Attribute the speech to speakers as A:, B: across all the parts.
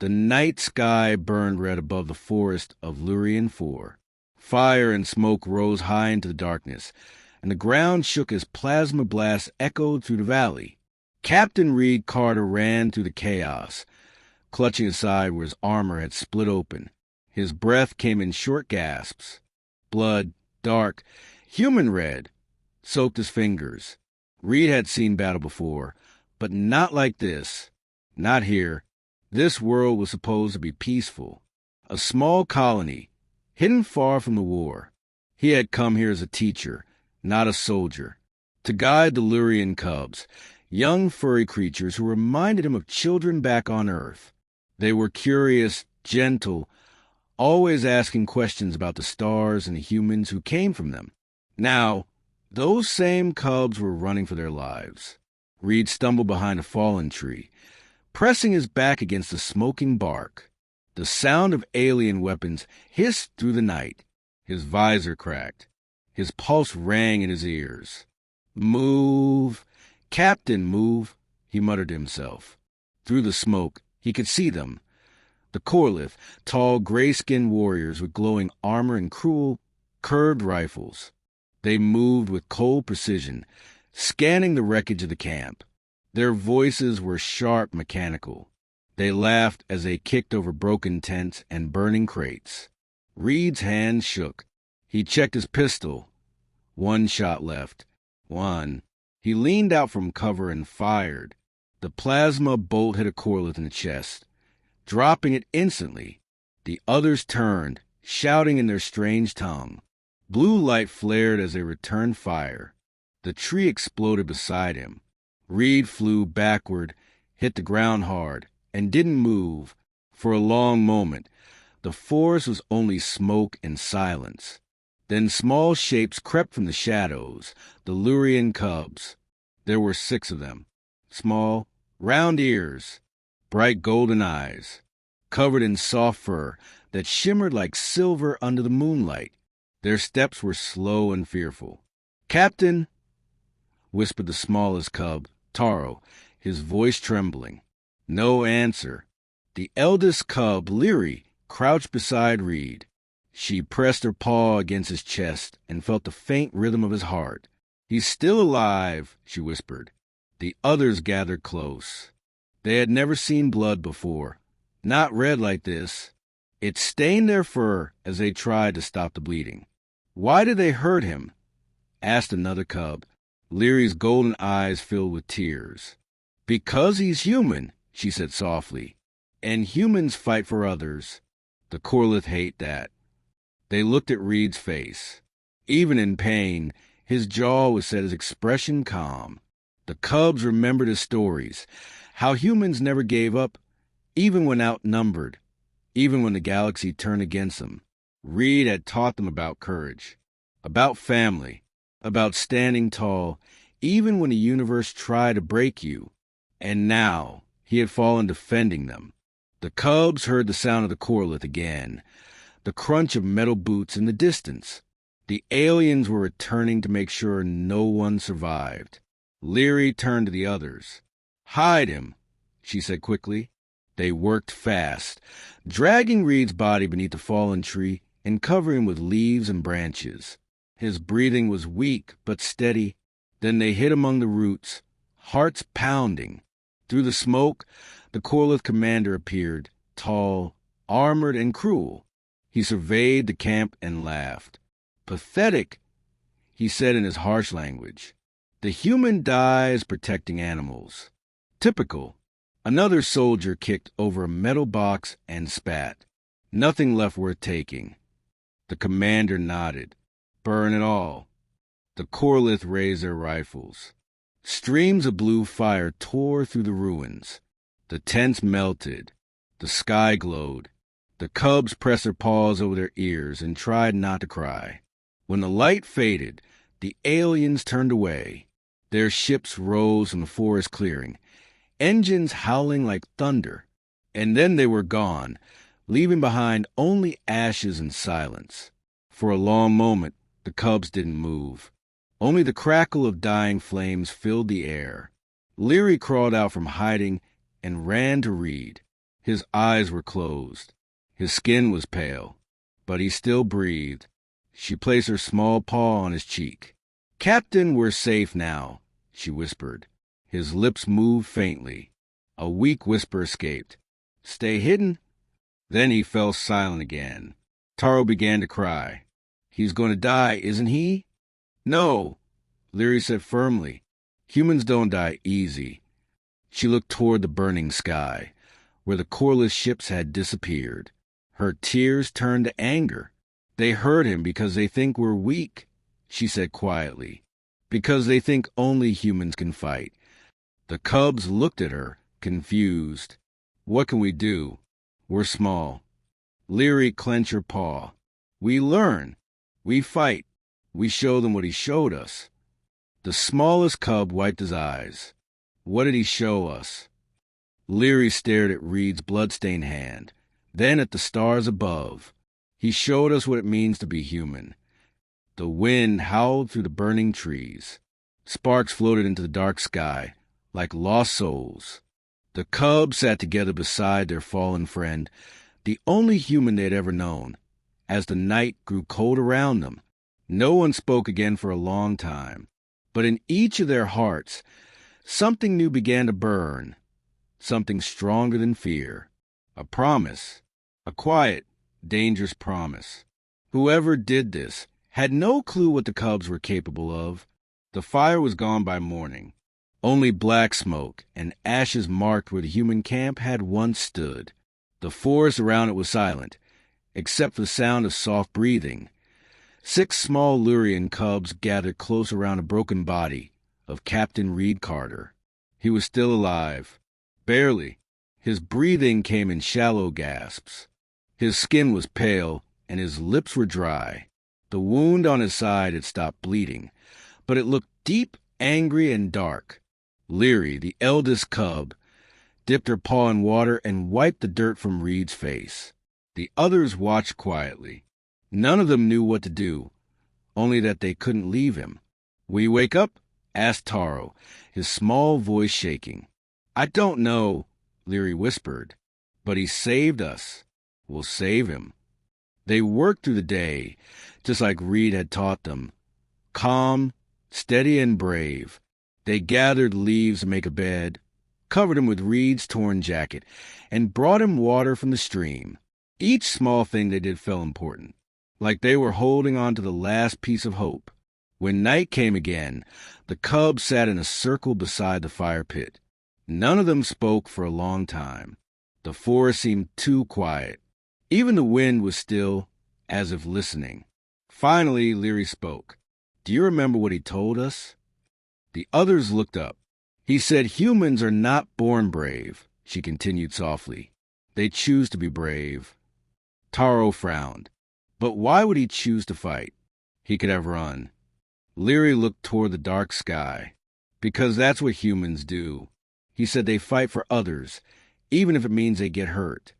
A: The night sky burned red above the forest of Lurien 4. Fire and smoke rose high into the darkness, and the ground shook as plasma blasts echoed through the valley. Captain Reed Carter ran through the chaos, clutching aside where his armor had split open. His breath came in short gasps. Blood, dark, human red, soaked his fingers. Reed had seen battle before, but not like this. Not here. This world was supposed to be peaceful. A small colony, hidden far from the war. He had come here as a teacher, not a soldier, to guide the Lurien cubs, young furry creatures who reminded him of children back on Earth. They were curious, gentle, always asking questions about the stars and the humans who came from them. Now, those same cubs were running for their lives. Reed stumbled behind a fallen tree, pressing his back against the smoking bark. The sound of alien weapons hissed through the night. His visor cracked. His pulse rang in his ears. "Move, Captain, move," he muttered to himself. Through the smoke, he could see them. The Corlith, tall, gray-skinned warriors with glowing armor and cruel, curved rifles. They moved with cold precision, scanning the wreckage of the camp. Their voices were sharp, mechanical. They laughed as they kicked over broken tents and burning crates. Reed's hand shook. He checked his pistol. 1 shot left. 1. He leaned out from cover and fired. The plasma bolt hit a Corlith in the chest, dropping it instantly. The others turned, shouting in their strange tongue. Blue light flared as they returned fire. The tree exploded beside him. Reed flew backward, hit the ground hard, and didn't move. For a long moment, the forest was only smoke and silence. Then small shapes crept from the shadows, the Lurien cubs. There were 6 of them. Small, round ears, bright golden eyes, covered in soft fur that shimmered like silver under the moonlight. Their steps were slow and fearful. "Captain," whispered the smallest cub, Taro, his voice trembling. No answer. The eldest cub, Leary, crouched beside Reed. She pressed her paw against his chest and felt the faint rhythm of his heart. "He's still alive," she whispered. The others gathered close. They had never seen blood before. Not red like this. It stained their fur as they tried to stop the bleeding. "Why did they hurt him?" asked another cub. Leary's golden eyes filled with tears. "Because he's human," she said softly. "And humans fight for others. The Corlith hate that." They looked at Reed's face. Even in pain, his jaw was set, his expression calm. The cubs remembered his stories, how humans never gave up, even when outnumbered, even when the galaxy turned against them. Reed had taught them about courage, about family, about standing tall, even when the universe tried to break you. And now he had fallen defending them. The cubs heard the sound of the Corlith again, the crunch of metal boots in the distance. The aliens were returning to make sure no one survived. Leary turned to the others. "Hide him," she said quickly. They worked fast, dragging Reed's body beneath the fallen tree and covering him with leaves and branches. His breathing was weak but steady. Then they hid among the roots, hearts pounding. Through the smoke, the Corlith commander appeared, tall, armored, and cruel. He surveyed the camp and laughed. "Pathetic," he said in his harsh language. "The human dies protecting animals. Typical." Another soldier kicked over a metal box and spat. "Nothing left worth taking." The commander nodded. "Burn it all." The Corlith raised their rifles. Streams of blue fire tore through the ruins. The tents melted. The sky glowed. The cubs pressed their paws over their ears and tried not to cry. When the light faded, the aliens turned away. Their ships rose from the forest clearing, engines howling like thunder. And then they were gone, leaving behind only ashes and silence. For a long moment, the cubs didn't move. Only the crackle of dying flames filled the air. Leary crawled out from hiding and ran to Reed. His eyes were closed. His skin was pale, but he still breathed. She placed her small paw on his cheek. "Captain, we're safe now," she whispered. His lips moved faintly. A weak whisper escaped. "Stay hidden." Then he fell silent again. Taro began to cry. "He's going to die, isn't he?" "No," Leary said firmly. "Humans don't die easy." She looked toward the burning sky, where the coreless ships had disappeared. Her tears turned to anger. "They hurt him because they think we're weak," she said quietly. "Because they think only humans can fight." The cubs looked at her, confused. "What can we do? We're small." Leary clenched her paw. "We learn. We fight. We show them what he showed us." The smallest cub wiped his eyes. "What did he show us?" Leary stared at Reed's bloodstained hand, then at the stars above. "He showed us what it means to be human." The wind howled through the burning trees. Sparks floated into the dark sky, like lost souls. The cubs sat together beside their fallen friend, the only human they had ever known. As the night grew cold around them, no one spoke again for a long time. But in each of their hearts, something new began to burn, something stronger than fear. A promise, a quiet, dangerous promise. Whoever did this had no clue what the cubs were capable of. The fire was gone by morning. Only black smoke and ashes marked where the human camp had once stood. The forest around it was silent, except for the sound of soft breathing. 6 small Lurian cubs gathered close around a broken body of Captain Reed Carter. He was still alive. Barely. His breathing came in shallow gasps. His skin was pale, and his lips were dry. The wound on his side had stopped bleeding, but it looked deep, angry, and dark. Leary, the eldest cub, dipped her paw in water and wiped the dirt from Reed's face. The others watched quietly. None of them knew what to do, only that they couldn't leave him. "Will you wake up?" asked Taro, his small voice shaking. "I don't know," Leary whispered, "but he saved us. We'll save him." They worked through the day, just like Reed had taught them. Calm, steady, and brave. They gathered leaves to make a bed, covered him with Reed's torn jacket, and brought him water from the stream. Each small thing they did felt important, like they were holding on to the last piece of hope. When night came again, the cubs sat in a circle beside the fire pit. None of them spoke for a long time. The forest seemed too quiet. Even the wind was still, as if listening. Finally, Leary spoke. "Do you remember what he told us?" The others looked up. "He said humans are not born brave," she continued softly. "They choose to be brave." Taro frowned. But why would he choose to fight? He could have run. Leary looked toward the dark sky. "Because that's what humans do." He said they fight for others, even if it means they get hurt.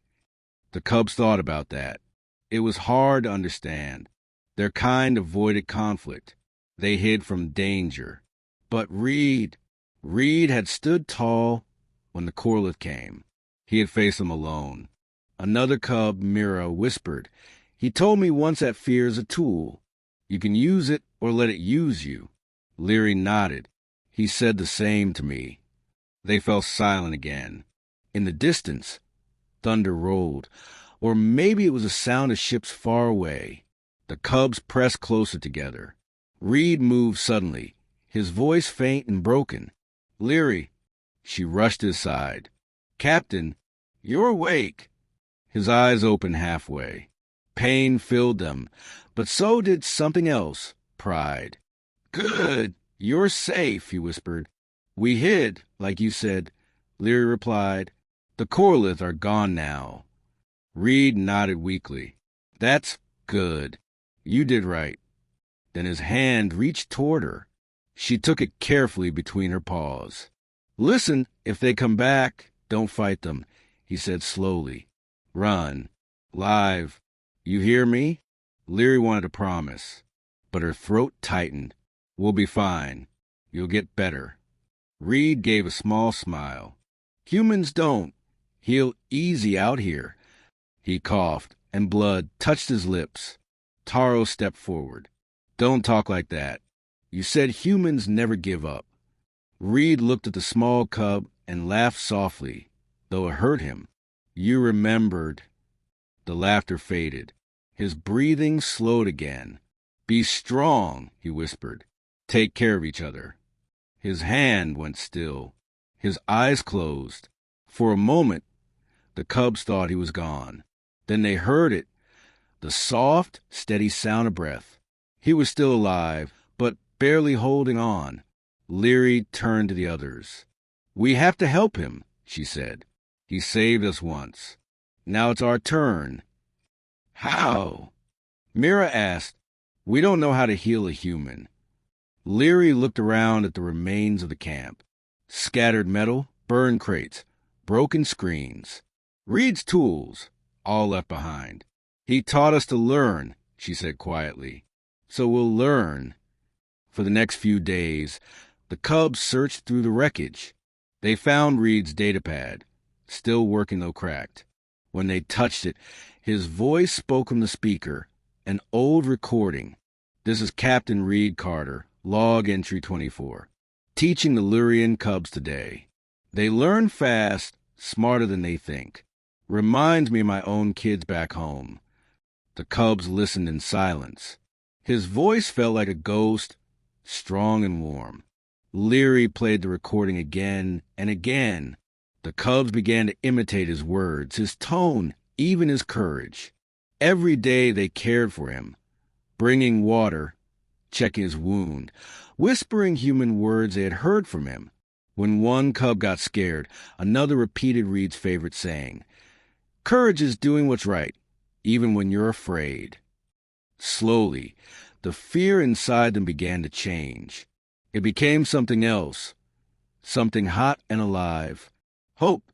A: The cubs thought about that. It was hard to understand. Their kind avoided conflict. They hid from danger. But Reed had stood tall when the Corlith came. He had faced them alone. Another cub, Mira, whispered, "He told me once that fear is a tool. You can use it or let it use you." Leary nodded. "He said the same to me." They fell silent again. In the distance, thunder rolled, or maybe it was the sound of ships far away. The cubs pressed closer together. Reed moved suddenly, his voice faint and broken. "Leary." She rushed to his side. "Captain, you're awake." His eyes opened halfway. Pain filled them, but so did something else, pride. "Good, you're safe," he whispered. "We hid, like you said," Leary replied. "The Corlith are gone now." Reed nodded weakly. "That's good. You did right." Then his hand reached toward her. She took it carefully between her paws. "Listen, if they come back, don't fight them," he said slowly. "Run. Live. You hear me?" Leary wanted a promise, but her throat tightened. "We'll be fine. You'll get better." Reed gave a small smile. "Humans don't. He'll easy out here. He coughed, and blood touched his lips. Taro stepped forward. Don't talk like that. You said humans never give up. Reed looked at the small cub and laughed softly, though it hurt him. You remembered. The laughter faded. His breathing slowed again. Be strong, he whispered. Take care of each other. His hand went still. His eyes closed. For a moment, the cubs thought he was gone. Then they heard it, the soft, steady sound of breath. He was still alive, but barely holding on. Leary turned to the others. We have to help him, she said. He saved us once. Now it's our turn. How? Mira asked. We don't know how to heal a human. Leary looked around at the remains of the camp. Scattered metal, burned crates, broken screens. Reed's tools, all left behind. He taught us to learn, she said quietly. So we'll learn. For the next few days, the cubs searched through the wreckage. They found Reed's datapad, still working though cracked. When they touched it, his voice spoke from the speaker, an old recording. This is Captain Reed Carter, log entry 24, teaching the Lurian cubs today. They learn fast, smarter than they think. Reminds me of my own kids back home. The cubs listened in silence. His voice felt like a ghost, strong and warm. Leary played the recording again and again. The cubs began to imitate his words, his tone, even his courage. Every day they cared for him, bringing water, checking his wound, whispering human words they had heard from him. When one cub got scared, another repeated Reed's favorite saying, Courage is doing what's right, even when you're afraid. Slowly, the fear inside them began to change. It became something else, something hot and alive. Hope.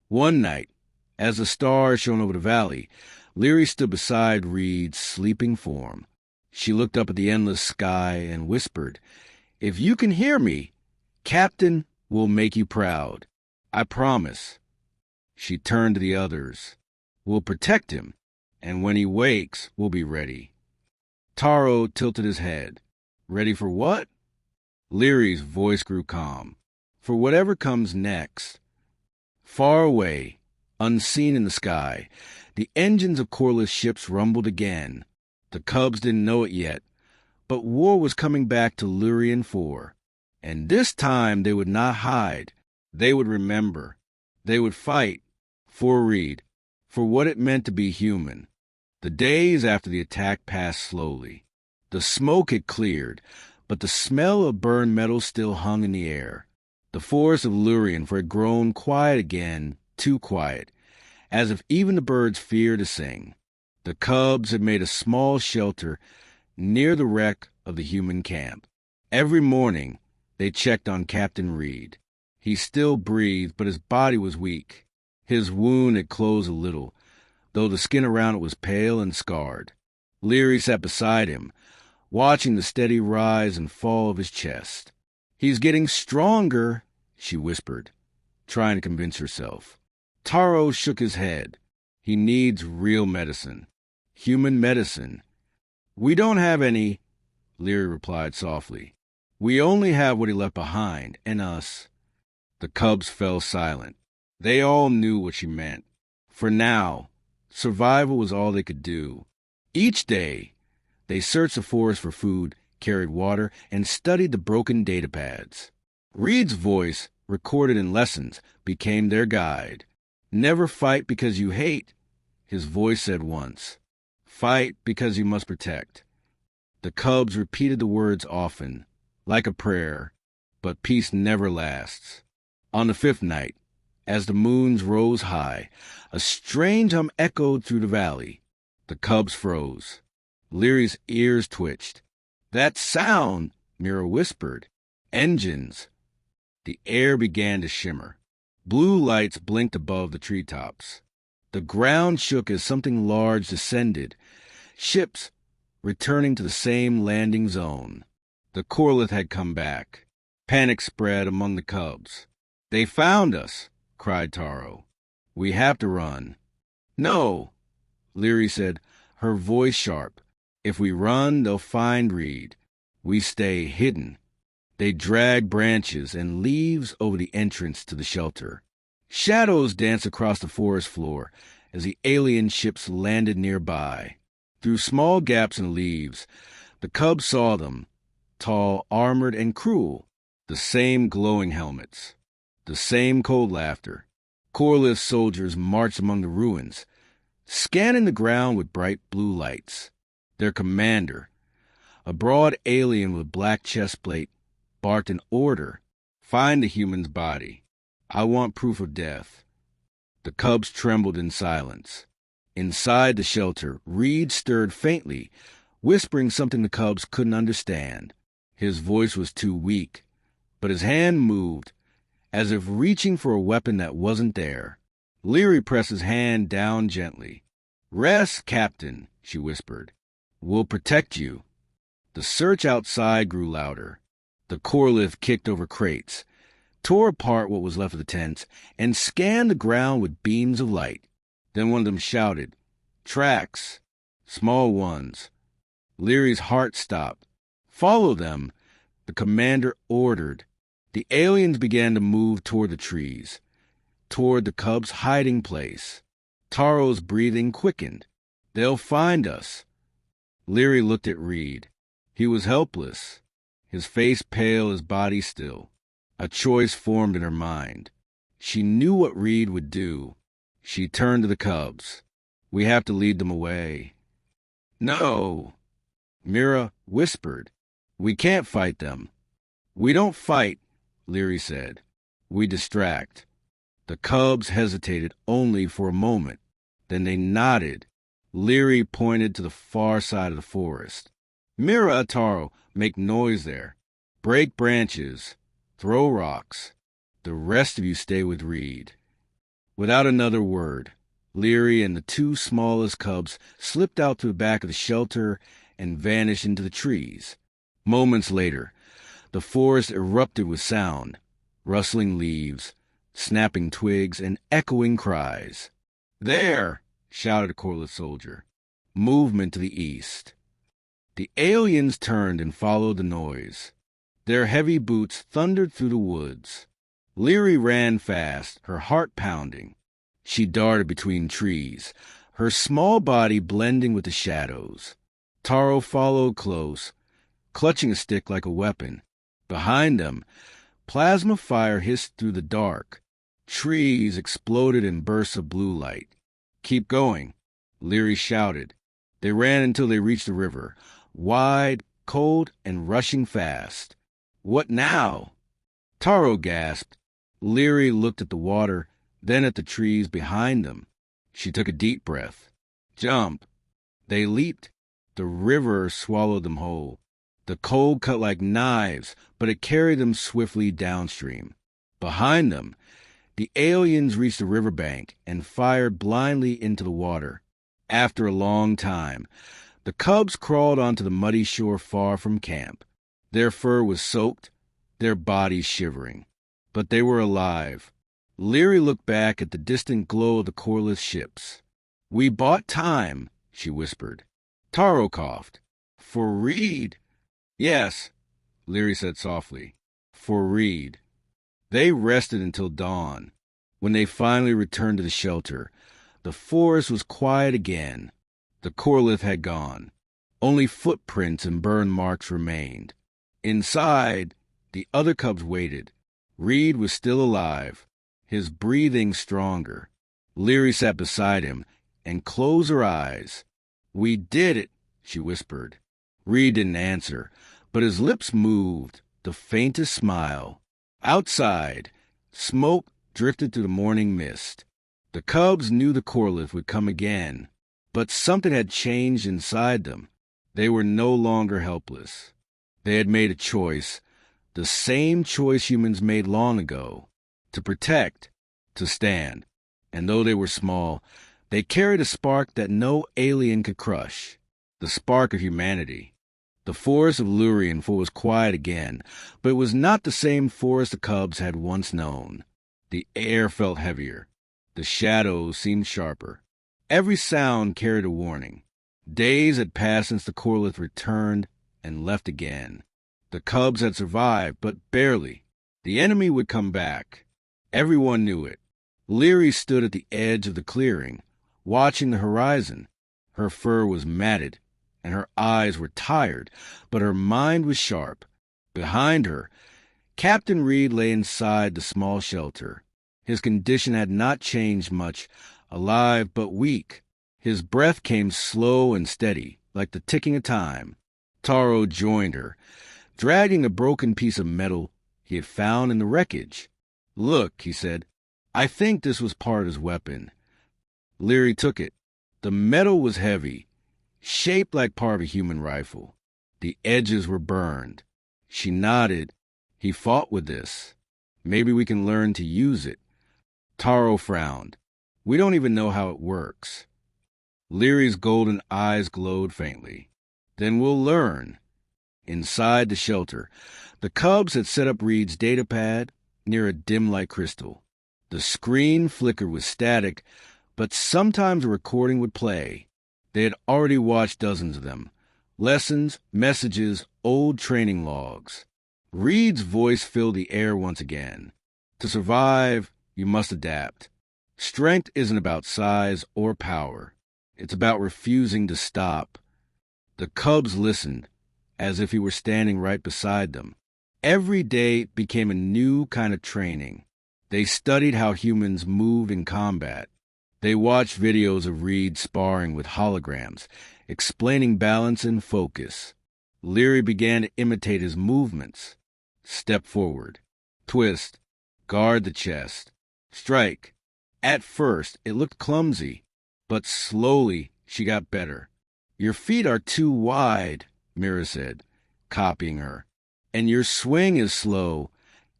A: One night, as the stars shone over the valley, Leary stood beside Reed's sleeping form. She looked up at the endless sky and whispered, If you can hear me, Captain will make you proud. I promise. She turned to the others. We'll protect him, and when he wakes, we'll be ready. Taro tilted his head. Ready for what? Leary's voice grew calm. For whatever comes next. Far away, unseen in the sky, the engines of Corliss ships rumbled again. The cubs didn't know it yet, but war was coming back to Lurien 4. And this time they would not hide. They would remember. They would fight for Reed, for what it meant to be human. The days after the attack passed slowly. The smoke had cleared, but the smell of burned metal still hung in the air. The forest of Lurien had grown quiet again, too quiet, as if even the birds feared to sing. The cubs had made a small shelter near the wreck of the human camp. Every morning, they checked on Captain Reed. He still breathed, but his body was weak. His wound had closed a little, though the skin around it was pale and scarred. Leary sat beside him, watching the steady rise and fall of his chest. He's getting stronger, she whispered, trying to convince herself. Taro shook his head. He needs real medicine. Human medicine. We don't have any, Leary replied softly. We only have what he left behind, and us. The cubs fell silent. They all knew what she meant. For now, survival was all they could do. Each day, they searched the forest for food, carried water, and studied the broken datapads. Reed's voice, recorded in lessons, became their guide. Never fight because you hate, his voice said once. Fight because you must protect. The cubs repeated the words often, like a prayer, but peace never lasts. On the 5th night, as the moons rose high, a strange hum echoed through the valley. The cubs froze. Leary's ears twitched. That sound, Mira whispered. Engines. The air began to shimmer. Blue lights blinked above the treetops. The ground shook as something large descended. Ships returning to the same landing zone. The Corlith had come back. Panic spread among the cubs. They found us, cried Taro. We have to run. No, Leary said, her voice sharp. If we run, they'll find Reed. We stay hidden. They drag branches and leaves over the entrance to the shelter. Shadows danced across the forest floor as the alien ships landed nearby. Through small gaps in the leaves, the cubs saw them, tall, armored, and cruel, the same glowing helmets, the same cold laughter. Corliss soldiers marched among the ruins, scanning the ground with bright blue lights. Their commander, a broad alien with a black chest plate, barked an order. Find the human's body. I want proof of death. The cubs trembled in silence. Inside the shelter, Reed stirred faintly, whispering something the cubs couldn't understand. His voice was too weak, but his hand moved, as if reaching for a weapon that wasn't there. Leary pressed his hand down gently. Rest, Captain, she whispered. We'll protect you. The search outside grew louder. The Corliss kicked over crates, tore apart what was left of the tents, and scanned the ground with beams of light. Then one of them shouted, Tracks, small ones. Leary's heart stopped. Follow them, the commander ordered. The aliens began to move toward the trees, toward the cubs' hiding place. Taro's breathing quickened. They'll find us. Leary looked at Reed. He was helpless, his face pale, his body still. A choice formed in her mind. She knew what Reed would do. She turned to the cubs. We have to lead them away. No, Mira whispered. We can't fight them. We don't fight, Leary said. We distract. The cubs hesitated only for a moment. Then they nodded. Leary pointed to the far side of the forest. Mira, Taro, make noise there. Break branches. Throw rocks. The rest of you stay with Reed. Without another word, Leary and the two smallest cubs slipped out to the back of the shelter and vanished into the trees. Moments later, the forest erupted with sound, rustling leaves, snapping twigs, and echoing cries. There! Shouted a Corliss soldier. Movement to the east. The aliens turned and followed the noise. Their heavy boots thundered through the woods. Leary ran fast, her heart pounding. She darted between trees, her small body blending with the shadows. Taro followed close, clutching a stick like a weapon. Behind them, plasma fire hissed through the dark. Trees exploded in bursts of blue light. Keep going, Leary shouted. They ran until they reached the river, wide, cold, and rushing fast. What now? Taro gasped. Leary looked at the water, then at the trees behind them. She took a deep breath. Jump. They leaped. The river swallowed them whole. The cold cut like knives, but it carried them swiftly downstream. Behind them, the aliens reached the riverbank and fired blindly into the water. After a long time, the cubs crawled onto the muddy shore far from camp. Their fur was soaked, their bodies shivering. But they were alive. Leary looked back at the distant glow of the Corliss ships. We bought time, she whispered. Taro coughed. For Reed. Yes, Leary said softly. For Reed. They rested until dawn. When they finally returned to the shelter, the forest was quiet again. The Corliss had gone. Only footprints and burn marks remained. Inside, the other cubs waited. Reed was still alive, his breathing stronger. Leary sat beside him and closed her eyes. We did it, she whispered. Reed didn't answer, but his lips moved, the faintest smile. Outside, smoke drifted through the morning mist. The cubs knew the Corliss would come again, but something had changed inside them. They were no longer helpless. They had made a choice, the same choice humans made long ago, to protect, to stand. And though they were small, they carried a spark that no alien could crush, the spark of humanity. The forest of Lurian was quiet again, but it was not the same forest the cubs had once known. The air felt heavier. The shadows seemed sharper. Every sound carried a warning. Days had passed since the corelith returned and left again. The cubs had survived, but barely. The enemy would come back. Everyone knew it. Leary stood at the edge of the clearing, watching the horizon. Her fur was matted, and her eyes were tired, but her mind was sharp. Behind her, Captain Reed lay inside the small shelter. His condition had not changed much, alive but weak. His breath came slow and steady, like the ticking of time. Taro joined her, dragging a broken piece of metal he had found in the wreckage. "Look," he said, "I think this was part of his weapon." Leary took it. The metal was heavy, shaped like part of a human rifle. The edges were burned. She nodded. "He fought with this. Maybe we can learn to use it." Taro frowned. "We don't even know how it works." Leary's golden eyes glowed faintly. "Then we'll learn." Inside the shelter, the cubs had set up Reed's datapad near a dim light crystal. The screen flickered with static, but sometimes a recording would play. They had already watched dozens of them. Lessons, messages, old training logs. Reed's voice filled the air once again. "To survive, you must adapt. Strength isn't about size or power. It's about refusing to stop." The cubs listened, as if he were standing right beside them. Every day became a new kind of training. They studied how humans move in combat. They watched videos of Reed sparring with holograms, explaining balance and focus. Leary began to imitate his movements. Step forward. Twist. Guard the chest. Strike. At first, it looked clumsy, but slowly she got better. "Your feet are too wide," Mira said, copying her. "And your swing is slow,"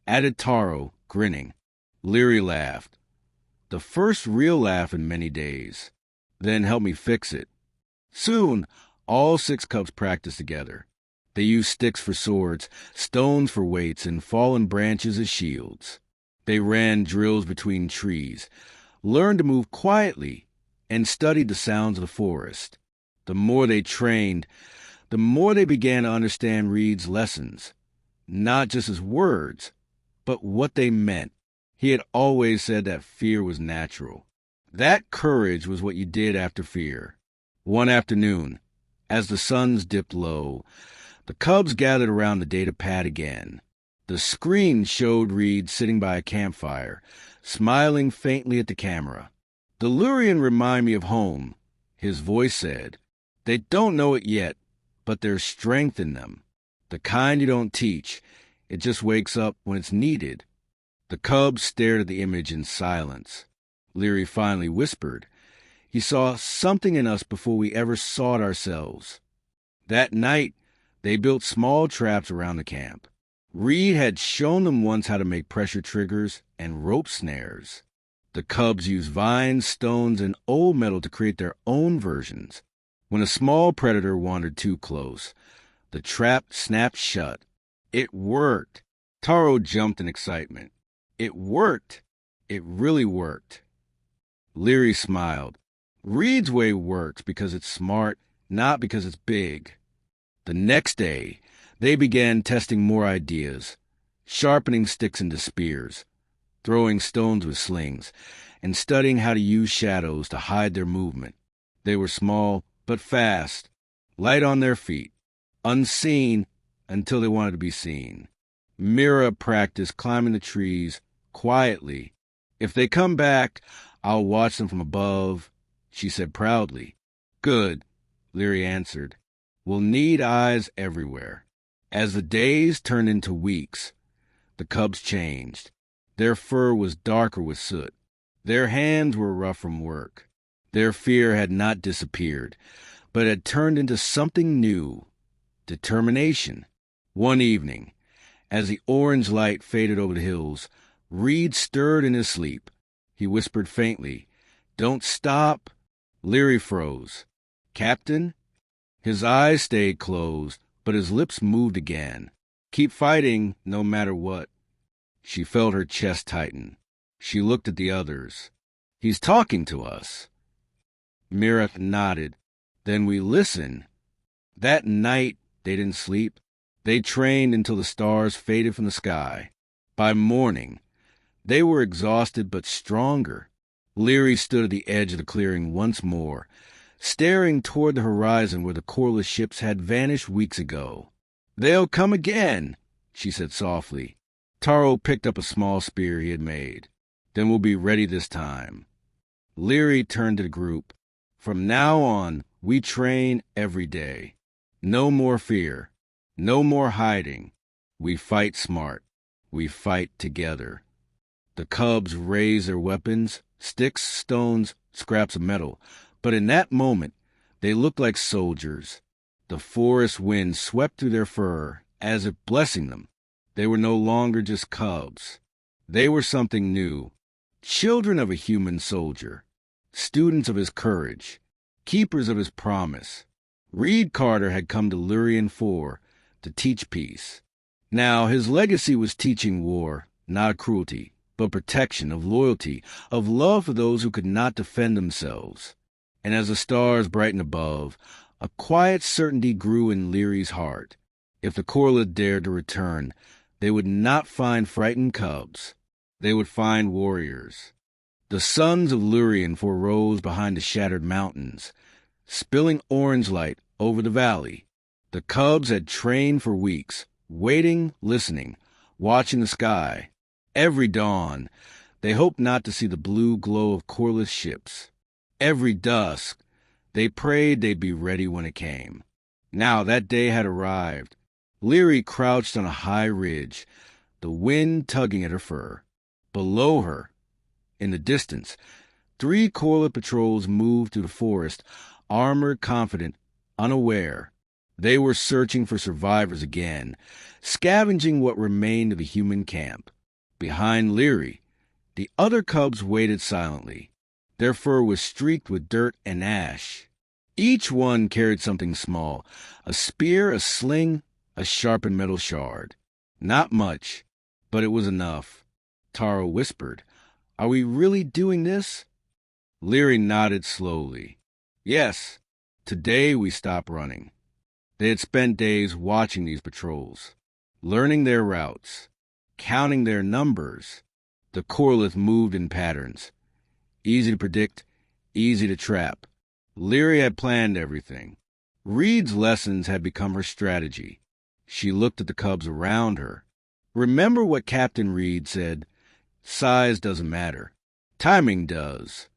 A: added Taro, grinning. Leary laughed. The first real laugh in many days. "Then help me fix it." Soon, all 6 cubs practiced together. They used sticks for swords, stones for weights, and fallen branches as shields. They ran drills between trees, learned to move quietly, and studied the sounds of the forest. The more they trained, the more they began to understand Reed's lessons, not just his words, but what they meant. He had always said that fear was natural. That courage was what you did after fear. One afternoon, as the suns dipped low, the cubs gathered around the data pad again. The screen showed Reed sitting by a campfire, smiling faintly at the camera. "The Lurian remind me of home," his voice said. "They don't know it yet, but there's strength in them. The kind you don't teach. It just wakes up when it's needed." The cubs stared at the image in silence. Leary finally whispered, "He saw something in us before we ever saw it ourselves." That night, they built small traps around the camp. Reed had shown them once how to make pressure triggers and rope snares. The cubs used vines, stones, and old metal to create their own versions. When a small predator wandered too close, the trap snapped shut. It worked. Taro jumped in excitement. It worked. It really worked. Leary smiled. Reed's way works because it's smart, not because it's big. The next day, they began testing more ideas, sharpening sticks into spears, throwing stones with slings, and studying how to use shadows to hide their movement. They were small, but fast, light on their feet, unseen until they wanted to be seen. Mira practiced climbing the trees quietly. "If they come back, I'll watch them from above," she said proudly. "Good," Leary answered. "We'll need eyes everywhere." As the days turned into weeks, the cubs changed. Their fur was darker with soot. Their hands were rough from work. Their fear had not disappeared, but had turned into something new: determination. One evening, as the orange light faded over the hills, Reed stirred in his sleep. He whispered faintly, "Don't stop." Leary froze. "Captain?" His eyes stayed closed, but his lips moved again. "Keep fighting, no matter what." She felt her chest tighten. She looked at the others. He's talking to us. Mira nodded. Then we listen. That night, they didn't sleep. They trained until the stars faded from the sky. By morning, they were exhausted but stronger. Leary stood at the edge of the clearing once more, staring toward the horizon where the coreless ships had vanished weeks ago. "They'll come again," she said softly. Taro picked up a small spear he had made. "Then we'll be ready this time." Leary turned to the group. "From now on, we train every day. No more fear. No more hiding. We fight smart. We fight together." The cubs raised their weapons, sticks, stones, scraps of metal. But in that moment, they looked like soldiers. The forest wind swept through their fur, as if blessing them. They were no longer just cubs. They were something new. Children of a human soldier. Students of his courage. Keepers of his promise. Reed Carter had come to Lurien 4 to teach peace. Now, his legacy was teaching war, not cruelty, but protection, of loyalty, of love for those who could not defend themselves. And as the stars brightened above, a quiet certainty grew in Leary's heart. If the Corlid dared to return, they would not find frightened cubs. They would find warriors. The suns of Lurien forerose behind the shattered mountains, spilling orange light over the valley. The cubs had trained for weeks, waiting, listening, watching the sky. Every dawn, they hoped not to see the blue glow of coreless ships. Every dusk, they prayed they'd be ready when it came. Now that day had arrived. Leary crouched on a high ridge, the wind tugging at her fur. Below her, in the distance, 3 Corlid patrols moved through the forest, armored, confident, unaware. They were searching for survivors again, scavenging what remained of the human camp. Behind Leary, the other cubs waited silently. Their fur was streaked with dirt and ash. Each one carried something small, a spear, a sling, a sharpened metal shard. Not much, but it was enough. Taro whispered, "Are we really doing this?" Leary nodded slowly. "Yes, today we stop running." They had spent days watching these patrols, learning their routes, counting their numbers. The Corlith moved in patterns. Easy to predict, easy to trap. Leary had planned everything. Reed's lessons had become her strategy. She looked at the cubs around her. "Remember what Captain Reed said, size doesn't matter. Timing does."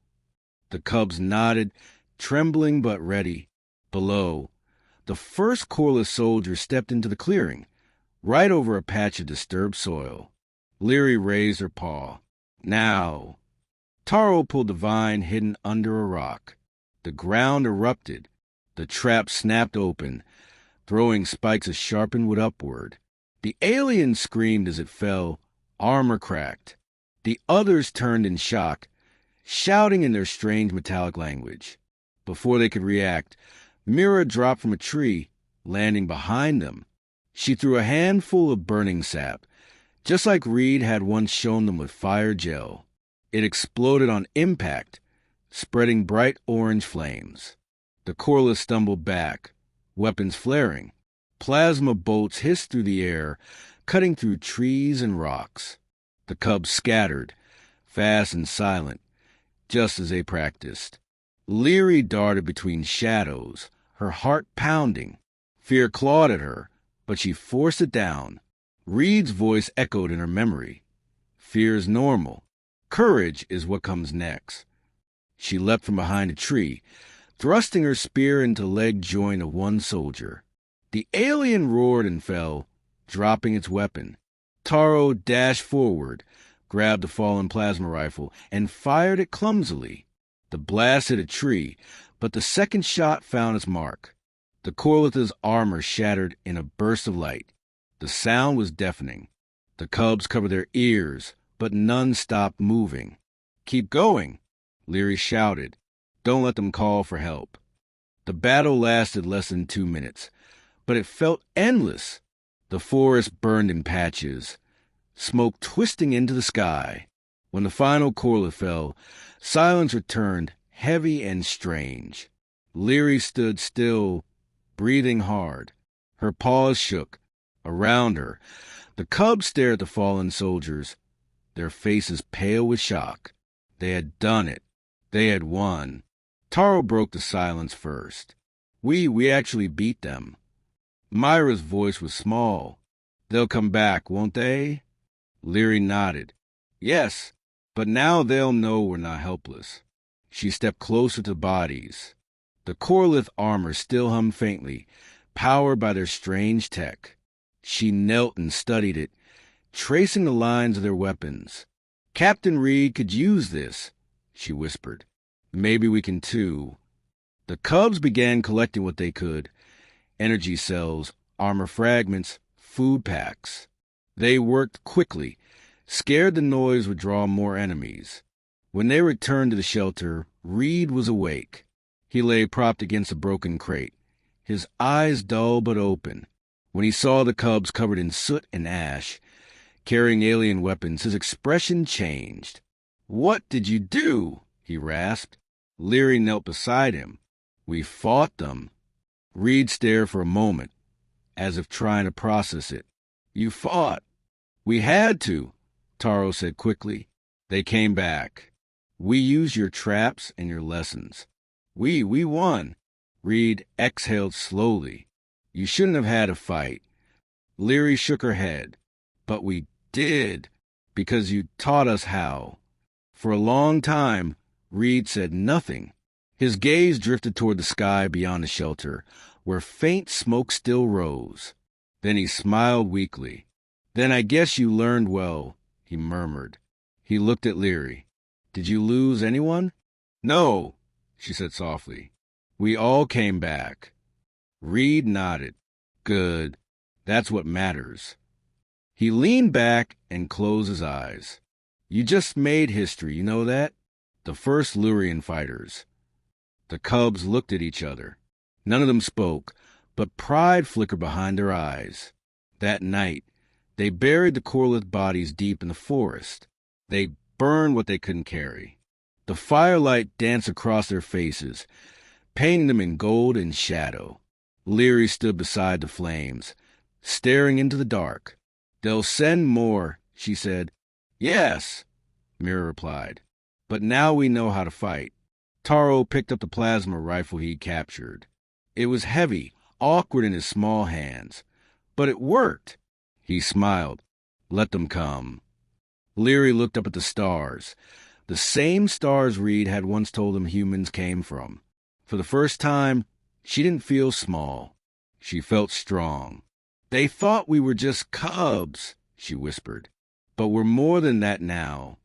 A: The cubs nodded, trembling but ready. Below, the first Corliss soldier stepped into the clearing, right over a patch of disturbed soil. Leary raised her paw. "Now." Taro pulled the vine hidden under a rock. The ground erupted. The trap snapped open, throwing spikes of sharpened wood upward. The alien screamed as it fell, armor cracked. The others turned in shock, shouting in their strange metallic language. Before they could react, Mira dropped from a tree, landing behind them. She threw a handful of burning sap, just like Reed had once shown them with fire gel. It exploded on impact, spreading bright orange flames. The Corliss stumbled back, weapons flaring. Plasma bolts hissed through the air, cutting through trees and rocks. The cubs scattered, fast and silent, just as they practiced. Leary darted between shadows, her heart pounding. Fear clawed at her, but she forced it down. Reed's voice echoed in her memory. "Fear is normal. Courage is what comes next." She leapt from behind a tree, thrusting her spear into the leg joint of one soldier. The alien roared and fell, dropping its weapon. Taro dashed forward, grabbed the fallen plasma rifle, and fired it clumsily. The blast hit a tree, but the second shot found its mark. The Corlith's armor shattered in a burst of light. The sound was deafening. The cubs covered their ears, but none stopped moving. "Keep going," Leary shouted. "Don't let them call for help." The battle lasted less than 2 minutes, but it felt endless. The forest burned in patches, smoke twisting into the sky. When the final corlet fell, silence returned, heavy and strange. Leary stood still, breathing hard. Her paws shook. Around her, the cubs stared at the fallen soldiers, their faces pale with shock. They had done it. They had won. Taro broke the silence first. We actually beat them. Myra's voice was small. They'll come back, won't they? Leary nodded. Yes, but now they'll know we're not helpless. She stepped closer to the bodies. The corelith armor still hummed faintly, powered by their strange tech. She knelt and studied it, tracing the lines of their weapons. Captain Reed could use this, she whispered. Maybe we can too. The cubs began collecting what they could: energy cells, armor fragments, food packs. They worked quickly, scared the noise would draw more enemies. When they returned to the shelter, Reed was awake. He lay propped against a broken crate, his eyes dull but open. When he saw the cubs covered in soot and ash, carrying alien weapons, his expression changed. "What did you do?" he rasped. Leary knelt beside him. "We fought them." Reed stared for a moment, as if trying to process it. "You fought." "We had to," Taro said quickly. "They came back. We used your traps and your lessons. We won." Reed exhaled slowly. "You shouldn't have had a fight." Leary shook her head. "But we did, because you taught us how." For a long time, Reed said nothing. His gaze drifted toward the sky beyond the shelter, where faint smoke still rose. Then he smiled weakly. "Then I guess you learned well," he murmured. He looked at Leary. "Did you lose anyone?" "No," she said softly. "We all came back." Reed nodded. "Good. That's what matters." He leaned back and closed his eyes. "You just made history, you know that? The first Lurian fighters." The cubs looked at each other. None of them spoke, but pride flickered behind their eyes. That night, they buried the corelith bodies deep in the forest. They burned what they couldn't carry. The firelight danced across their faces, painting them in gold and shadow. Leary stood beside the flames, staring into the dark. "They'll send more," she said. "Yes," Mira replied. "But now we know how to fight." Taro picked up the plasma rifle he'd captured. It was heavy, awkward in his small hands. But it worked. He smiled. "Let them come." Leary looked up at the stars, the same stars Reed had once told him humans came from. For the first time, she didn't feel small. She felt strong. "They thought we were just cubs," she whispered. "But we're more than that now."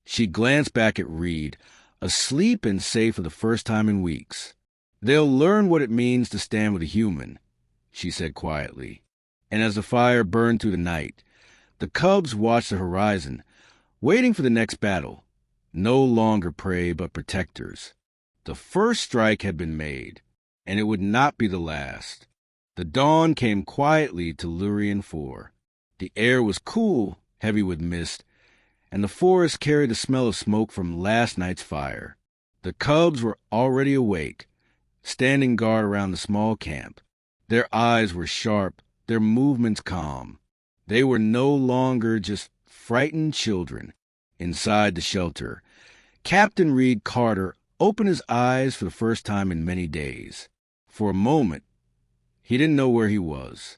A: She glanced back at Reed, asleep and safe for the first time in weeks. "They'll learn what it means to stand with a human," she said quietly. And as the fire burned through the night, the cubs watched the horizon, waiting for the next battle. No longer prey, but protectors. The first strike had been made, and it would not be the last. The dawn came quietly to Lurien 4. The air was cool, heavy with mist, and the forest carried the smell of smoke from last night's fire. The cubs were already awake, standing guard around the small camp. Their eyes were sharp, their movements calm. They were no longer just frightened children. Inside the shelter, Captain Reed Carter opened his eyes for the first time in many days. For a moment, he didn't know where he was.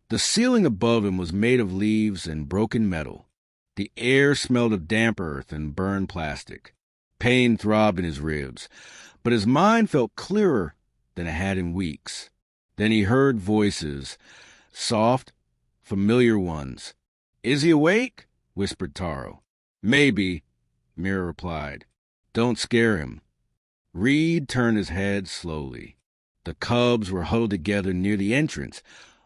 A: The ceiling above him was made of leaves and broken metal. The air smelled of damp earth and burned plastic. Pain throbbed in his ribs, but his mind felt clearer than it had in weeks. Then he heard voices, soft, familiar ones. "Is he awake?" whispered Taro. "Maybe," Mira replied. "Don't scare him." Reed turned his head slowly. The cubs were huddled together near the entrance,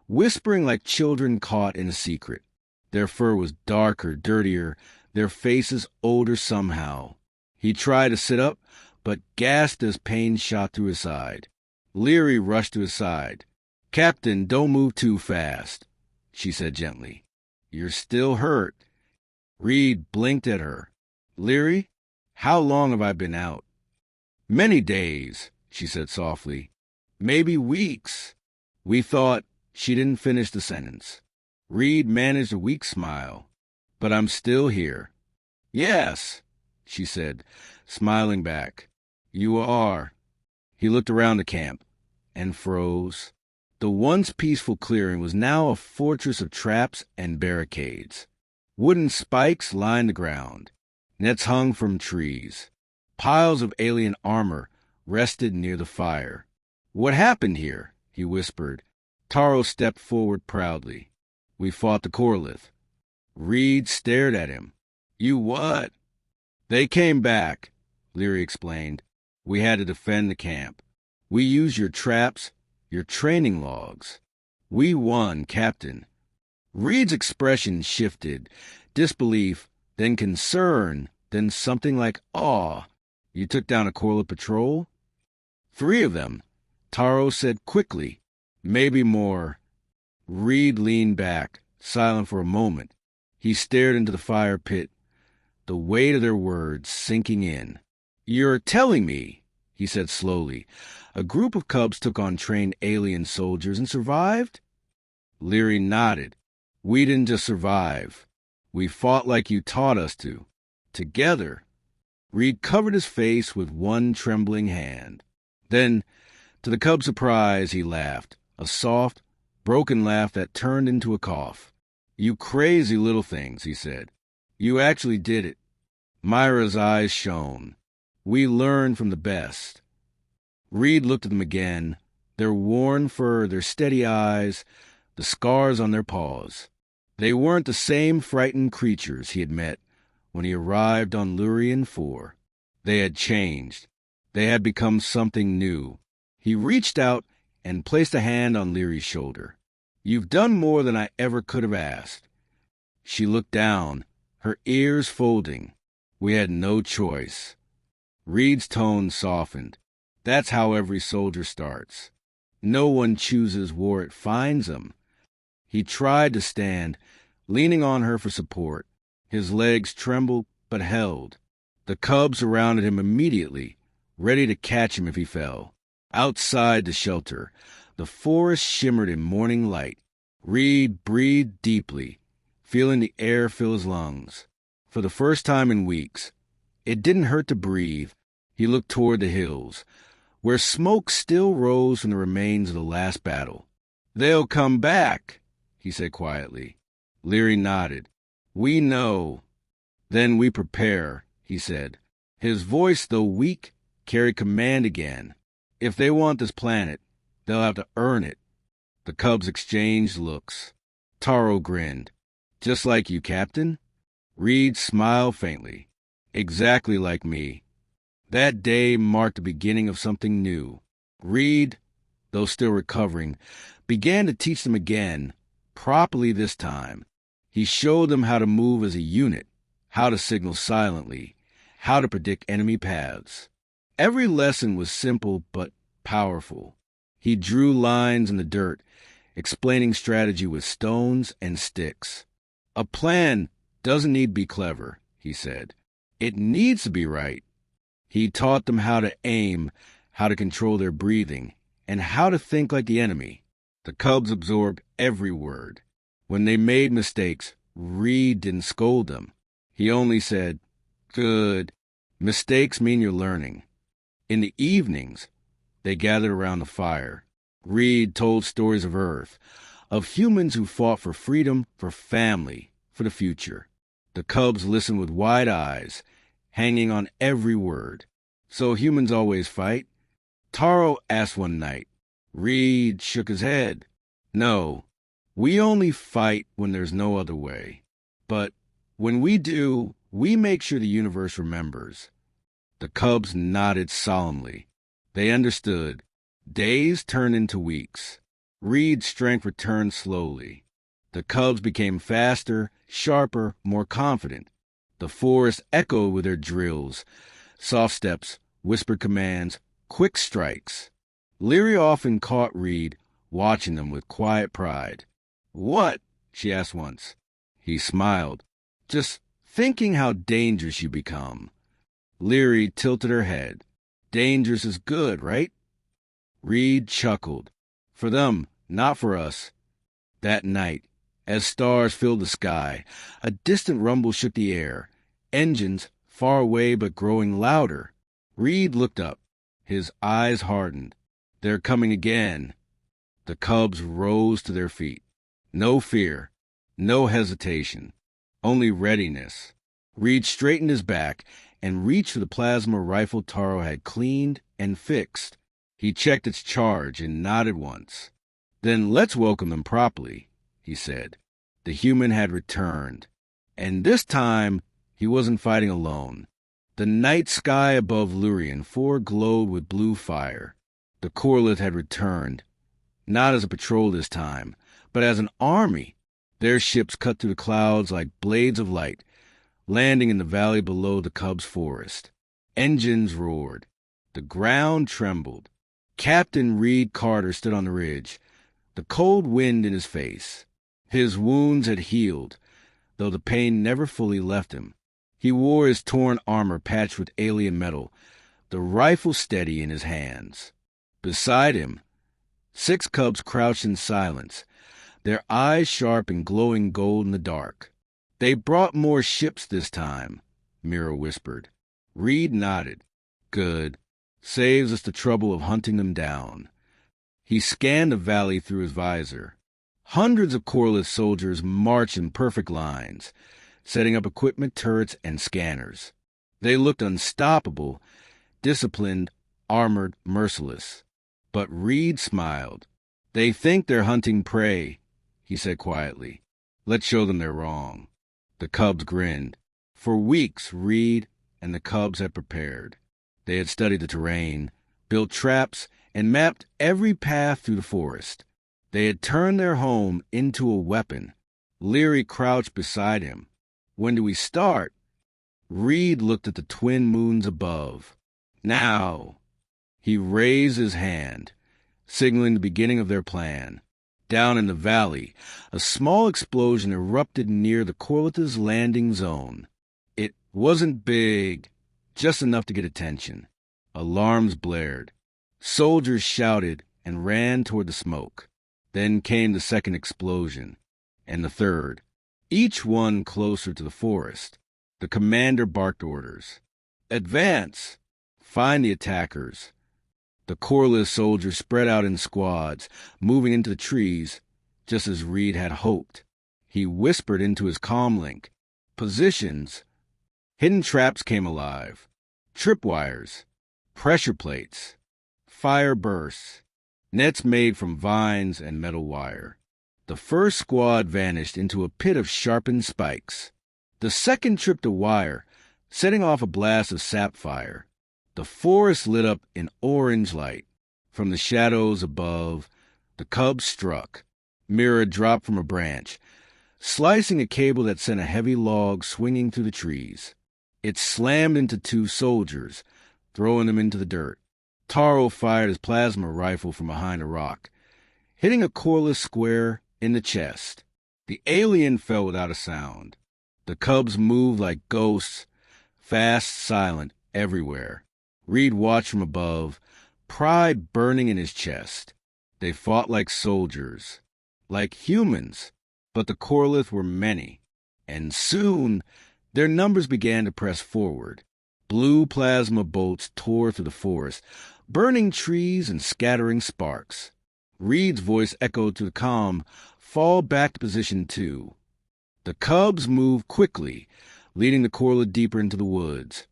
A: whispering like children caught in a secret. Their fur was darker, dirtier, their faces older somehow. He tried to sit up, but gasped as pain shot through his side. Leary rushed to his side. "Captain, don't move too fast," she said gently. "You're still hurt." Reed blinked at her. Leary, how long have I been out? Many days, she said softly. Maybe weeks. We thought. She didn't finish the sentence. Reed managed a weak smile. But I'm still here. Yes, she said, smiling back. You are. He looked around the camp and froze. The once peaceful clearing was now a fortress of traps and barricades. Wooden spikes lined the ground. Nets hung from trees. Piles of alien armor rested near the fire. What happened here? He whispered. Taro stepped forward proudly. We fought the Corlith. Reed stared at him. You what? They came back, Leary explained. We had to defend the camp. We used your traps, your training logs. We won, Captain. Reed's expression shifted. Disbelief, then concern, then something like awe. You took down a Corlith patrol? 3 of them, Taro said quickly. Maybe more. Reed leaned back, silent for a moment. He stared into the fire pit, the weight of their words sinking in. You're telling me, he said slowly, a group of cubs took on trained alien soldiers and survived? Leary nodded. We didn't just survive. We fought like you taught us to. Together. Reed covered his face with one trembling hand. Then, to the cub's surprise, he laughed. A soft, broken laugh that turned into a cough. You crazy little things, he said. You actually did it. Myra's eyes shone. We learned from the best. Reed looked at them again, their worn fur, their steady eyes, the scars on their paws. They weren't the same frightened creatures he had met when he arrived on Lurien 4. They had changed. They had become something new. He reached out and placed a hand on Leary's shoulder. You've done more than I ever could have asked. She looked down, her ears folding. We had no choice. Reed's tone softened. That's how every soldier starts. No one chooses war, it finds them. He tried to stand, leaning on her for support. His legs trembled, but held. The cubs surrounded him immediately, ready to catch him if he fell. Outside the shelter, the forest shimmered in morning light. Reed breathed deeply, feeling the air fill his lungs. For the first time in weeks, it didn't hurt to breathe. He looked toward the hills, where smoke still rose from the remains of the last battle. They'll come back, he said quietly. Leary nodded. We know. Then we prepare, he said. His voice, though weak, carried command again. If they want this planet, they'll have to earn it. The cubs exchanged looks. Taro grinned. Just like you, Captain? Reed smiled faintly. Exactly like me. That day marked the beginning of something new. Reed, though still recovering, began to teach them again, properly this time. He showed them how to move as a unit, how to signal silently, how to predict enemy paths. Every lesson was simple but powerful. He drew lines in the dirt, explaining strategy with stones and sticks. A plan doesn't need to be clever, he said. It needs to be right. He taught them how to aim, how to control their breathing, and how to think like the enemy. The cubs absorbed every word. When they made mistakes, Reed didn't scold them. He only said, Good. Mistakes mean you're learning. In the evenings, they gathered around the fire. Reed told stories of Earth, of humans who fought for freedom, for family, for the future. The cubs listened with wide eyes, hanging on every word. So humans always fight? Taro asked one night. Reed shook his head. No, we only fight when there's no other way. But when we do, we make sure the universe remembers. The cubs nodded solemnly. They understood. Days turned into weeks. Reed's strength returned slowly. The cubs became faster, sharper, more confident. The forest echoed with their drills, soft steps, whispered commands, quick strikes. Leary often caught Reed watching them with quiet pride. What? She asked once. He smiled. Just thinking how dangerous you become. Leary tilted her head. Dangerous is good, right? Reed chuckled. For them, not for us. That night, as stars filled the sky, a distant rumble shook the air. Engines, far away but growing louder. Reed looked up. His eyes hardened. They're coming again. The cubs rose to their feet. No fear, no hesitation, only readiness. Reed straightened his back and reached for the plasma rifle Taro had cleaned and fixed. He checked its charge and nodded once. Then let's welcome them properly, he said. The human had returned, and this time he wasn't fighting alone. The night sky above Lurien 4 glowed with blue fire. The Corlith had returned, not as a patrol this time, but as an army. Their ships cut through the clouds like blades of light, landing in the valley below the Cubs' forest. Engines roared. The ground trembled. Captain Reed Carter stood on the ridge, the cold wind in his face. His wounds had healed, though the pain never fully left him. He wore his torn armor patched with alien metal, the rifle steady in his hands. Beside him, 6 cubs crouched in silence, their eyes sharp and glowing gold in the dark. They brought more ships this time, Mira whispered. Reed nodded. Good. Saves us the trouble of hunting them down. He scanned the valley through his visor. Hundreds of Corlith soldiers marched in perfect lines, setting up equipment, turrets, and scanners. They looked unstoppable, disciplined, armored, merciless. But Reed smiled. They think they're hunting prey, he said quietly. Let's show them they're wrong. The cubs grinned. For weeks, Reed and the cubs had prepared. They had studied the terrain, built traps, and mapped every path through the forest. They had turned their home into a weapon. Leary crouched beside him. When do we start? Reed looked at the twin moons above. Now. He raised his hand, signaling the beginning of their plan. Down in the valley, a small explosion erupted near the Corlith's landing zone. It wasn't big, just enough to get attention. Alarms blared. Soldiers shouted and ran toward the smoke. Then came the second explosion, and the third, each one closer to the forest. The commander barked orders. Advance! Find the attackers. The Corlith soldiers spread out in squads, moving into the trees, just as Reed had hoped. He whispered into his comlink. Positions. Hidden traps came alive. Tripwires. Pressure plates. Fire bursts. Nets made from vines and metal wire. The first squad vanished into a pit of sharpened spikes. The second tripped a wire, setting off a blast of sapphire. The forest lit up in orange light. From the shadows above, the cubs struck. Mira dropped from a branch, slicing a cable that sent a heavy log swinging through the trees. It slammed into 2 soldiers, throwing them into the dirt. Taro fired his plasma rifle from behind a rock, hitting a Corlith square in the chest. The alien fell without a sound. The cubs moved like ghosts, fast, silent, everywhere. Reed watched from above, pride burning in his chest. They fought like soldiers, like humans, but the Corlith were many, and soon their numbers began to press forward. Blue plasma bolts tore through the forest, burning trees and scattering sparks. Reed's voice echoed through the calm, fall back to position 2. The cubs moved quickly, leading the Corlith deeper into the woods,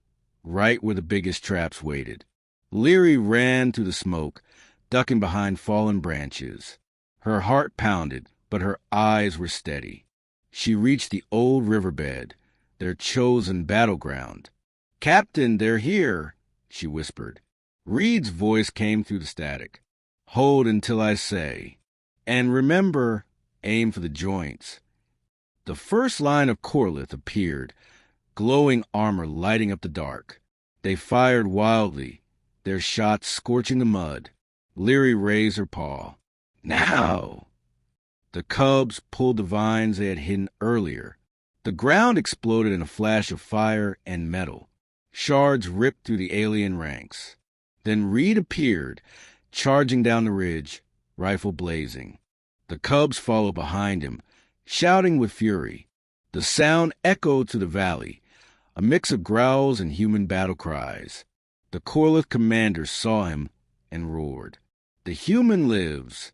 A: right where the biggest traps waited. Leary ran through the smoke, ducking behind fallen branches. Her heart pounded, but her eyes were steady. She reached the old riverbed, their chosen battleground. Captain, they're here, she whispered. Reed's voice came through the static. Hold until I say. And remember, aim for the joints. The first line of Corlith appeared, glowing armor lighting up the dark. They fired wildly, their shots scorching the mud. Leary raised her paw. Now! The cubs pulled the vines they had hidden earlier. The ground exploded in a flash of fire and metal. Shards ripped through the alien ranks. Then Reed appeared, charging down the ridge, rifle blazing. The cubs followed behind him, shouting with fury. The sound echoed through the valley, a mix of growls and human battle cries. The Corlith commander saw him and roared. "The human lives!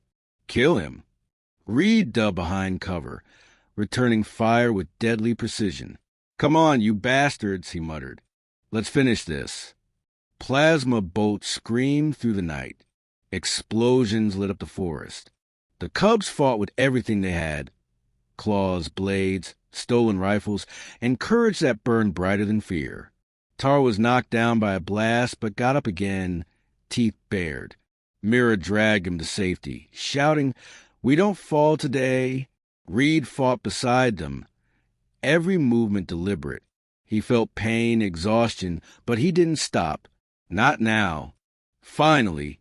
A: Kill him!" Reed dug behind cover, returning fire with deadly precision. "Come on, you bastards," he muttered. "Let's finish this." Plasma bolts screamed through the night. Explosions lit up the forest. The cubs fought with everything they had: claws, blades, stolen rifles, and courage that burned brighter than fear. Tar was knocked down by a blast, but got up again, teeth bared. Mira dragged him to safety, shouting, "We don't fall today." Reed fought beside them, every movement deliberate. He felt pain, exhaustion, but he didn't stop. Not now. Finally,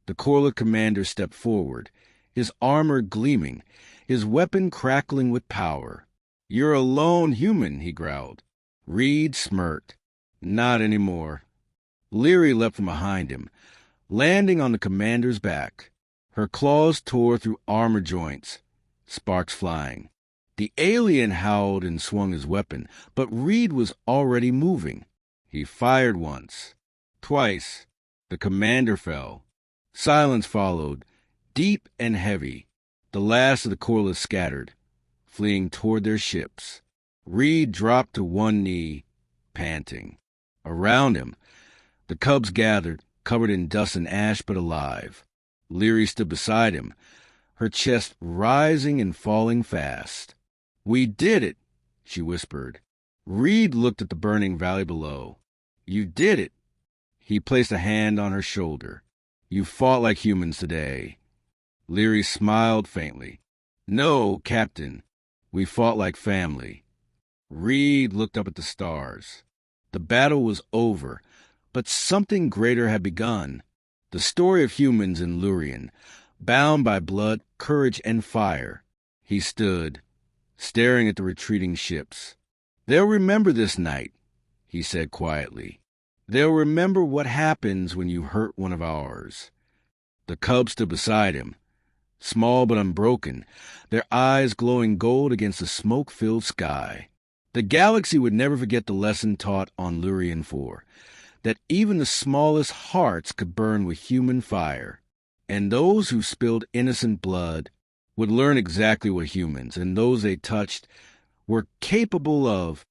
A: the Corlith commander stepped forward, his armor gleaming, his weapon crackling with power. "You're a lone human," he growled. Reed smirked. "Not anymore." Leary leapt from behind him, landing on the commander's back. Her claws tore through armor joints, sparks flying. The alien howled and swung his weapon, but Reed was already moving. He fired once, twice. The commander fell. Silence followed, deep and heavy. The last of the Corlith scattered, fleeing toward their ships. Reed dropped to one knee, panting. Around him, the cubs gathered, covered in dust and ash, but alive. Leary stood beside him, her chest rising and falling fast. "We did it," she whispered. Reed looked at the burning valley below. "You did it." He placed a hand on her shoulder. "You fought like humans today." Leary smiled faintly. "No, Captain. We fought like family." Reed looked up at the stars. The battle was over, but something greater had begun. The story of humans in Lurien, bound by blood, courage, and fire. He stood, staring at the retreating ships. "They'll remember this night," he said quietly. "They'll remember what happens when you hurt one of ours." The cubs stood beside him, small but unbroken, their eyes glowing gold against the smoke-filled sky. The galaxy would never forget the lesson taught on Lurien 4, that even the smallest hearts could burn with human fire, and those who spilled innocent blood would learn exactly what humans, and those they touched, were capable of